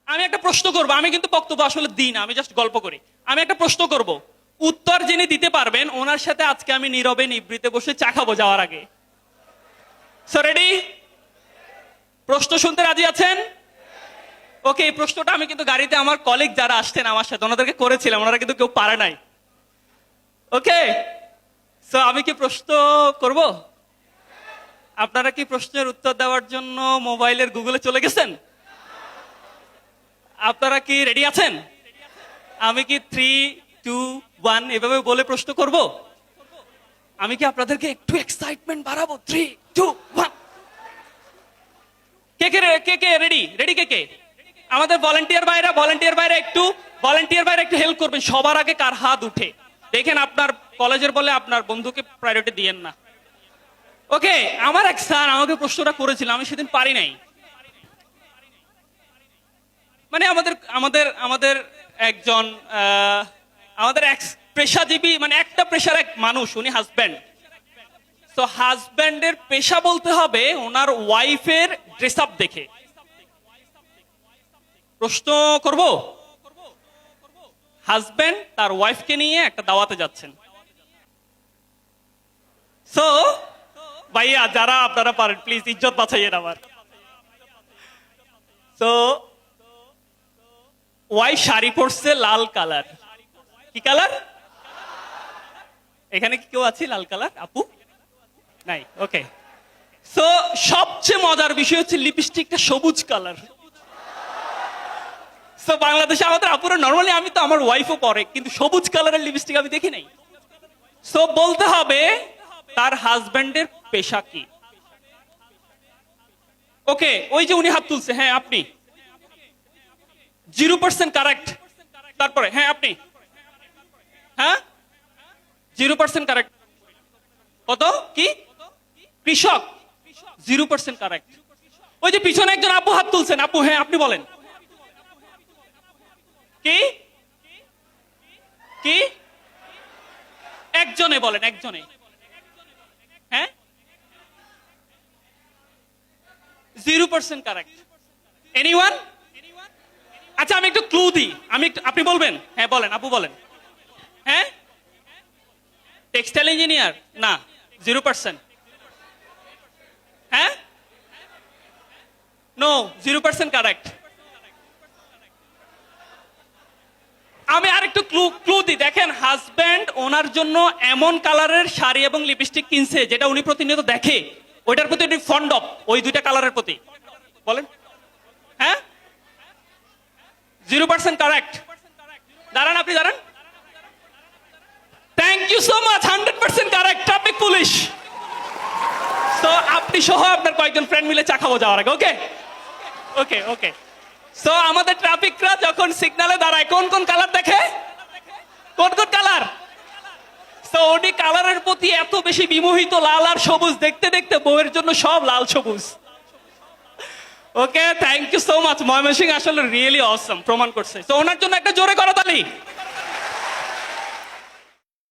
আমি একটা প্রশ্ন করব, আমি কিন্তু বক্তব্য আসলে দিই না, আমি জাস্ট গল্প করি। আমি একটা প্রশ্ন করব, উত্তর যিনি দিতে পারবেন ওনার সাথে আজকে আমি নীরবে নিভৃতে বসে চা খাবো যাওয়ার আগে। So ready? প্রশ্ন শুনতে রাজি আছেন? ওকে, এই প্রশ্নটা আমি কিন্তু গাড়িতে আমার কলিগ যারা আসছেন আমার সাথে ওনাদেরকে করেছিলাম, ওনারা কিন্তু কেউ পারে নাই। ওকে, সো আমি কি প্রশ্ন করব? আপনারা কি প্রশ্নের উত্তর দেওয়ার জন্য মোবাইলের গুগলে চলে গেছেন? আপনারা কি রেডি আছেন? আমি কি 3, 2, 1 এভাবে বলে প্রশ্ন করব? আমি কি আপনাদেরকে একটু এক্সাইটমেন্ট বাড়াবো? 3, 2, 1। কে কে কে কে রেডি? রেডি কে কে? আমাদের ভলান্টিয়ার ভাইরা একটু হেল্প করবেন। সবার আগে কার হাত উঠে দেখেন, আপনার কলেজের বলে আপনার বন্ধুকে প্রায়োরিটি দিয়েন না। ওকে, আমার এক স্যার আমাকে প্রশ্নটা করেছিল, আমি সেদিন পারি নাই। মানে আমাদের আমাদের আমাদের একজন আমাদের এক পেশাজীবী, মানে একটা পেশার এক মানুষ, উনি হাজব্যান্ড। তো হাজব্যান্ডের পেশা বলতে হবে ওনার ওয়াইফের ড্রেস আপ দেখে। প্রশ্ন করব, হাজব্যান্ড তার ওয়াইফকে নিয়ে একটা দাওয়াতে যাচ্ছেন। সো ভাইয়া যারা আপনারা পারেন প্লিজ ইজ্জত বাঁচাইয়েন আমার। তো ওয়াইফ শাড়ি পরছে লাল কালার। কি কালার? এখানে কি কেউ আছে লাল কালার? আপু নাই? ওকে, সো সবচেয়ে মজার বিষয় হচ্ছে লিপস্টিকটা সবুজ কালার। সো বাংলাদেশে আমাদের আপুরা নরমালি, আমি তো আমার ওয়াইফও পরে, কিন্তু সবুজ কালারের লিপস্টিক আমি দেখি নাই। সো বলতে হবে তার হাজবেন্ডের পেশা কি। ওকে, ওই যে উনি হাত তুলছে, হ্যাঁ আপনি 0% কারেক্ট। তারপরে হ্যাঁ আপনি, হ্যাঁ 0% কারেক্ট। কত কি? কৃষক, 0% কারেক্ট। ওই যে পিছনে একজন আপু হাত তুলছেন, আপু হ্যাঁ আপনি বলেন। কি কি? একজনে বলেন, একজনে। হ্যাঁ 0% কারেক্ট। এনিওয়ান? আচ্ছা আমি একটু ক্লু দিই, আপনি বলবেন? হ্যাঁ বলেন, আপু বলেন। হ্যাঁ টেক্সটাইল ইঞ্জিনিয়ার? না, 0%। হ্যাঁ নো, 0% কারেক্ট। আমি আর একটু ক্লু দিই, দেখেন হাজব্যান্ড ওনার জন্য এমন কালারের শাড়ি এবং লিপস্টিক কিনছে যেটা উনি প্রতিনিয়ত দেখে, ওইটার প্রতি উনি ফন্ড অফ, ওই দুইটা কালারের প্রতি। বলেন। হ্যাঁ 0% কারেক্ট। দাঁড়ান, আপনি দাঁড়ান। Thank you so much, 100% correct. Traffic police. তো আপনি সহ আপনার কয়েকজন ফ্রেন্ড মিলে চা খাবো যাওয়ার আগে। ওকে ওকে ওকে। সো আমাদের ট্রাফিকরা যখন সিগন্যালে দাঁড়ায় কোন কোন কালার দেখে? কোন কোন কালার? সো উনি কালারের প্রতি এত বেশি বিমোহিত, লাল আর সবুজ দেখতে দেখতে বউয়ের জন্য সব লাল সবুজ। Okay, thank you so much. Mymensingh আসলে রিয়েলি অসম, প্রমাণ করছে। তো ওনার জন্য একটা জোরে করতালি।